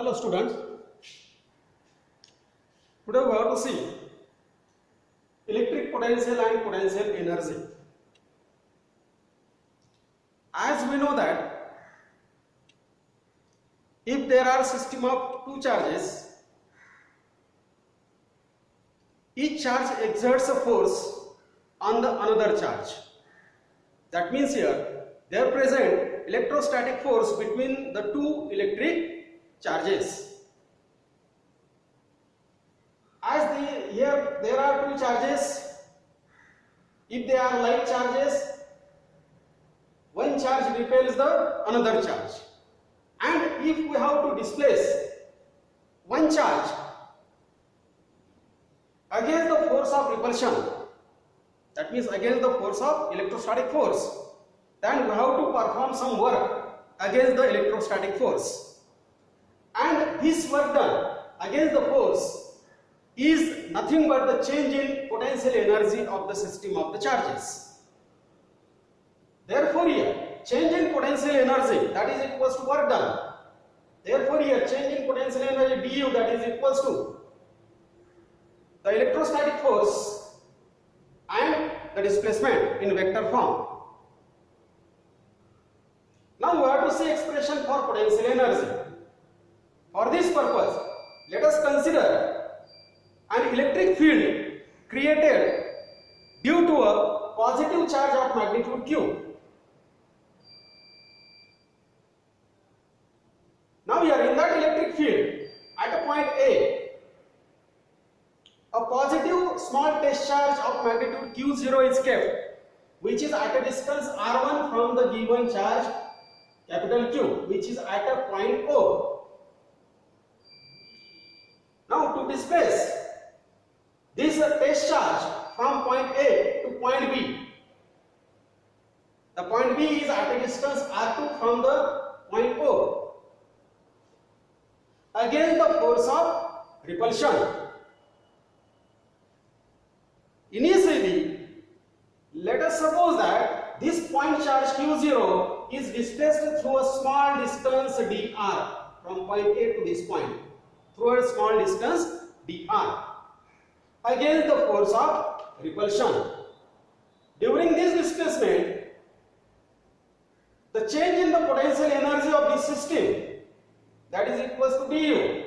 Hello students, today we have to see electric potential and potential energy. As we know that if there are system of two charges, each charge exerts a force on the another charge. That means here there present electrostatic force between the two electric charges. As here there are two charges, if they are like charges, one charge repels the another charge, and if we have to displace one charge against the force of repulsion, that means against the force of electrostatic force, then we have to perform some work against the electrostatic force, and this work done against the force is nothing but the change in potential energy of the system of the charges. Therefore here change in potential energy, that is equals to work done. Therefore here change in potential energy du, that is equals to the electrostatic force and the displacement in vector form. Now we have to see expression for potential energy. For this purpose, let us consider an electric field created due to a positive charge of magnitude q. Now here in that electric field at a point A, a positive small test charge of magnitude q0 is kept, which is at a distance r1 from the given charge capital Q, which is at a point O. Now to displace this test charge from point A to point B, the point B is at a distance r2 from the point O, against the force of repulsion. Initially, let us suppose that this point charge q0 is displaced through a small distance dr from point A to this point, through a small distance dr against the force of repulsion. During this displacement, the change in the potential energy of this system, that is equals to du,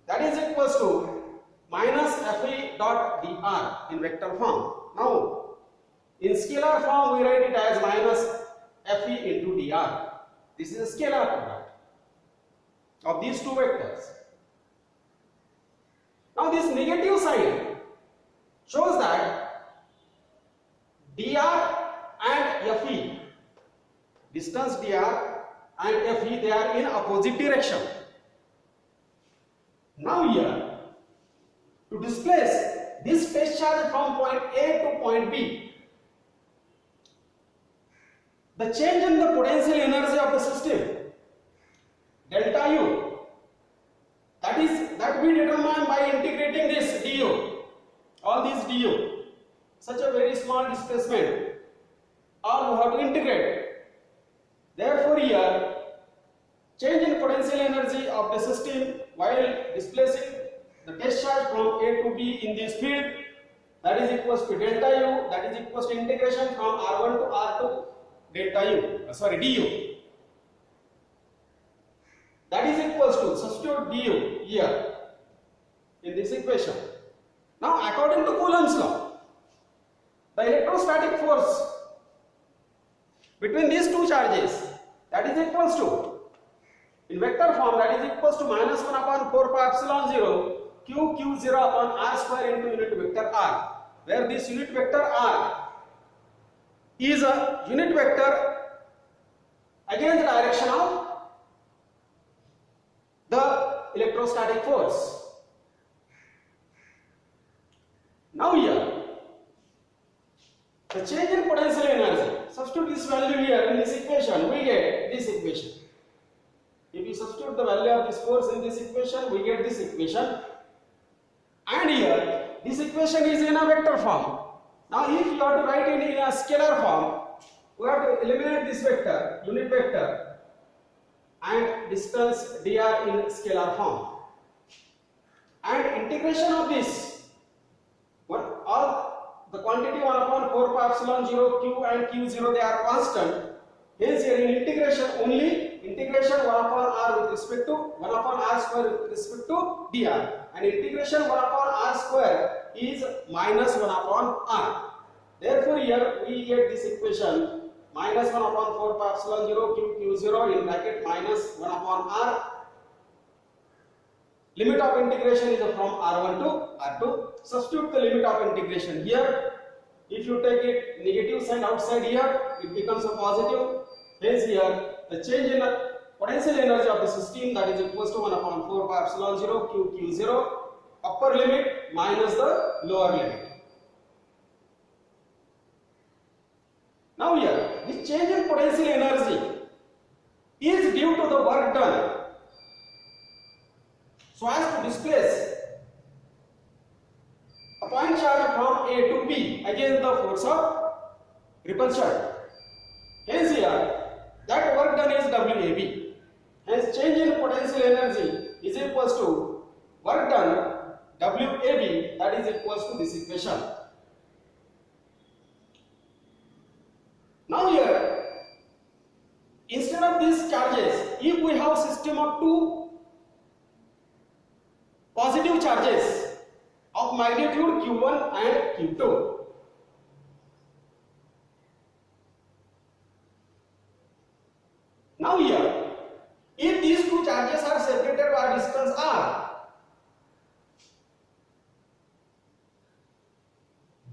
that is equals to minus Fe dot dr in vector form. Now in scalar form we write it as minus Fe into dr. This is a scalar product of these two vectors. Now this negative sign shows that dr and Fe, distance dr and Fe, they are in opposite direction. Now here, to displace this test charge from point A to point B, the change in the potential energy of the system, delta U, that we determine by integrating this du, all these du, such a very small displacement, all we have to integrate. Therefore here, change in potential energy of the system while displacing the test charge from A to B in this field, that is equals to delta U, that is equals to integration from R1 to R2 delta U, du. That is equals to, substitute du here in this equation. Now according to Coulomb's law, the electrostatic force between these two charges, that is equals to, in vector form, that is equals to minus 1 upon 4 pi epsilon 0 q0 upon r square into unit vector r, where this unit vector r is a unit vector against the direction of the electrostatic force. Now here, the change in potential energy, substitute this value here in this equation, we get this equation. If we substitute the value of this force in this equation, we get this equation. And here, this equation is in a vector form. Now if you are to write it in a scalar form, we have to eliminate this vector, unit vector, and and distance dr in scalar form. And integration of this, all the quantity 1 upon 4 pi epsilon 0 q and q0, they are constant. Hence here in integration only integration 1 upon r with respect to 1 upon r square with respect to dr, and integration 1 upon r square is minus 1 upon r. Therefore here we get this equation minus 1 upon 4 pi epsilon 0 q q0 in bracket minus 1 upon r. Limit of integration is from r1 to r2. Substitute the limit of integration here. If you take it negative sign outside here, it becomes a positive. Hence here the change in potential energy of the system, that is equals to 1 upon 4 pi epsilon 0 q q0, upper limit minus the lower limit. Now here this change in potential energy is due to the work done so as to displace a point charge from A to B against the force of repulsion. Hence here that work done is WAB. Hence change in potential energy is equals to work done WAB, that is equals to this equation. Now here instead of these charges, if we have system of two positive charges of magnitude q1 and q2, now here if these two charges are separated by distance r,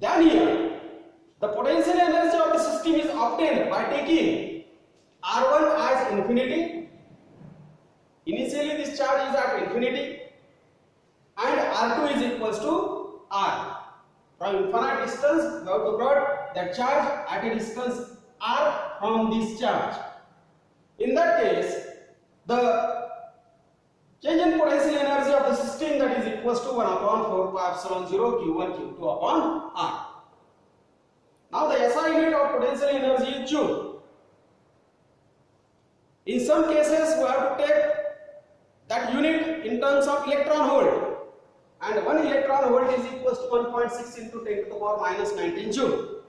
then here the potential energy of the system is obtained by taking r1 as infinity. Initially this charge is at infinity and r2 is equals to r. From infinite distance we have to plot that charge at a distance r from this charge. In that case the change in potential energy of the system, that is equals to 1 upon 4 pi epsilon 0 q1 q2 upon r. Now the SI unit of potential energy is joule. In some cases we have to take that unit in terms of electron volt, and 1 electron volt is equals to 1.6 into 10 to the power minus 19 joule.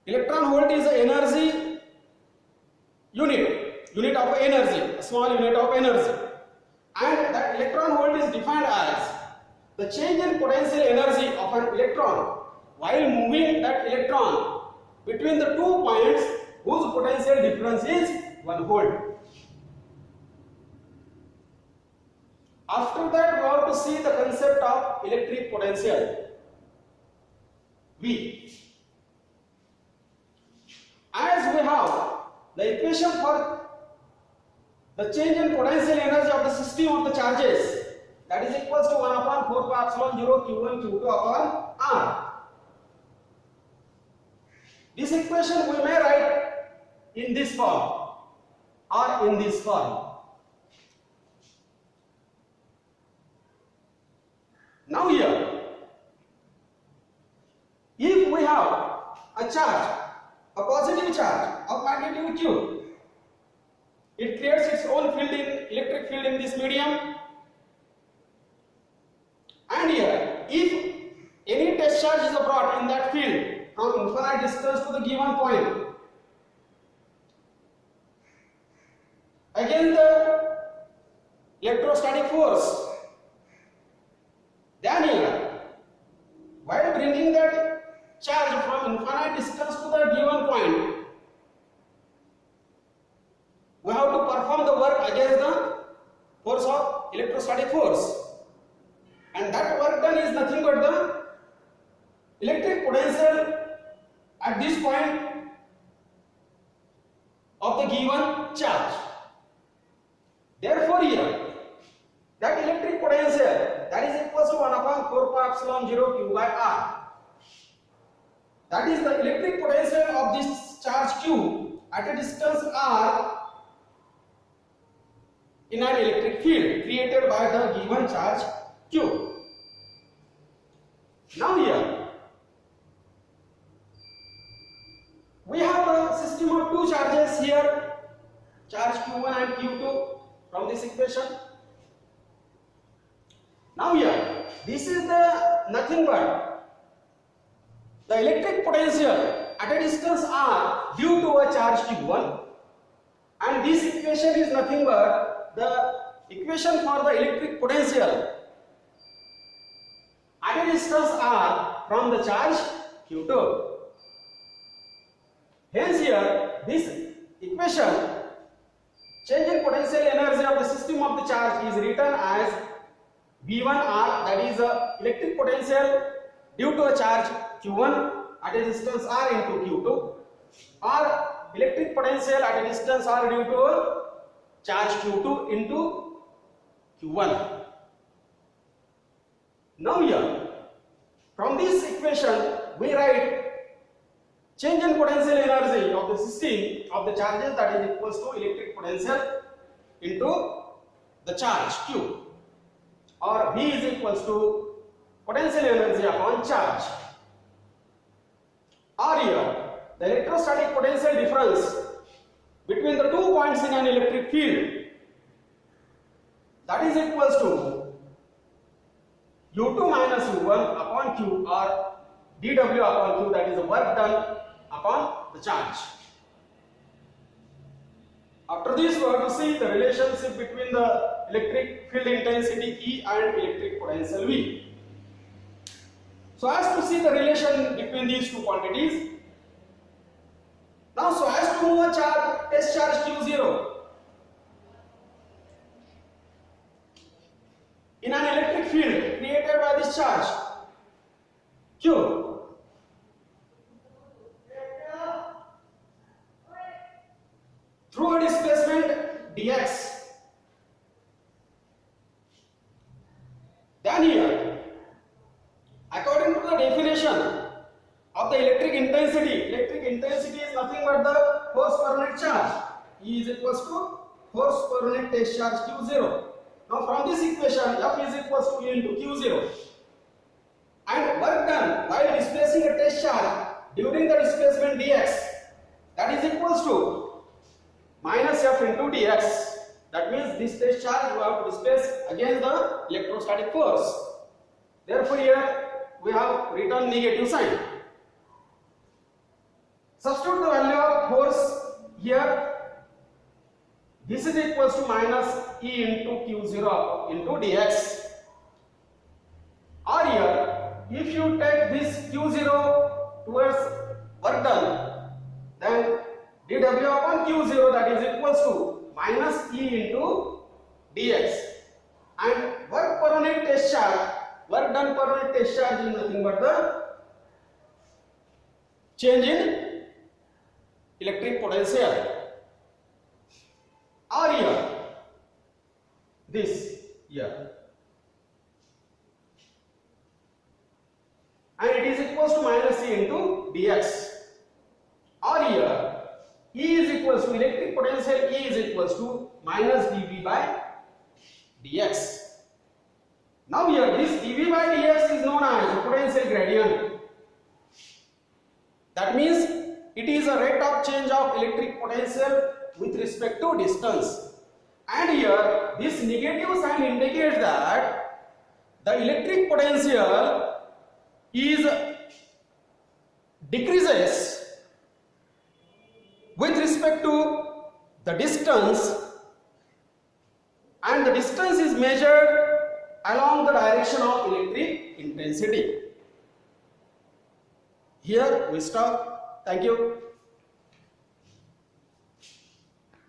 Electron volt is the energy unit of energy, a small unit of energy, and that electron volt is defined as the change in potential energy of an electron while moving that electron between the 2 points whose potential difference is 1 volt. After that we have to see the concept of electric potential V. As we have the equation for the change in potential energy of the system of the charges, that is equals to 1 upon 4 pi epsilon 0 q1 q2 upon r. This equation we may write in this form or in this form. Now here, if we have a charge, a positive charge of magnitude q, it creates its own field in electric field in this medium, and here if any test charge is brought in that field from infinite distance to the given point against the electrostatic force, then here while bringing that charge from infinite distance to the given point, we have to perform the work against the force of electrostatic force, and that work done is nothing but the electric potential at this point of the given charge. Therefore here that electric potential, that is equals to 1 upon 4 pi epsilon 0 q by r. That is the electric potential of this charge q at a distance r in an electric field created by the given charge q. Now here we have a system of two charges here, charge Q1 and Q2 from this equation. Now here, this is the nothing but the electric potential at a distance r due to a charge Q1, and this equation is nothing but the equation for the electric potential at a distance r from the charge Q2. Hence here, this equation, change in potential energy of the system of the charge, is written as V1R, that is the electric potential due to a charge Q1 at a distance r into Q2, or electric potential at a distance r due to a charge Q2 into Q1. Now here, from this equation we write change in potential energy of the system of the charges, that is equals to electric potential into the charge Q, or V is equals to potential energy upon charge. Or here, the electrostatic potential difference between the 2 points in an electric field, that is equals to U2 minus U1 upon Q, or dW upon Q, that is the work done upon the charge. After this, we have to see the relationship between the electric field intensity E and electric potential V. So as to see the relation between these two quantities, now so as to move a charge, test charge Q0 in an electric field created by this charge Q, through a displacement dx, then here, according to the definition of the electric intensity is nothing but the force per unit charge. E is equals to force per unit test charge Q0. Now from this equation, F is equals to E into Q0, and work done while displacing a test charge during the displacement dx, that is equals to minus F into dx. That means this test charge we have to displace against the electrostatic force. Therefore here we have written negative sign. Substitute the value of force here. This is equals to minus E into Q0 into dx. Or here, if you take this Q0 towards work done, then dW upon Q0, that is equals to minus E into dx, and work per unit test charge, work done per unit test charge is nothing but the change in electric potential. Or here, this here, and it is equals to minus E into dx. Or here, E is equals to electric potential, E is equals to minus dV by dx. Now here, this dV by dx is known as the potential gradient. That means it is a rate of change of electric potential with respect to distance. And here, this negative sign indicates that the electric potential is decreases with respect to the distance, and the distance is measured along the direction of electric intensity. Here we stop. Thank you.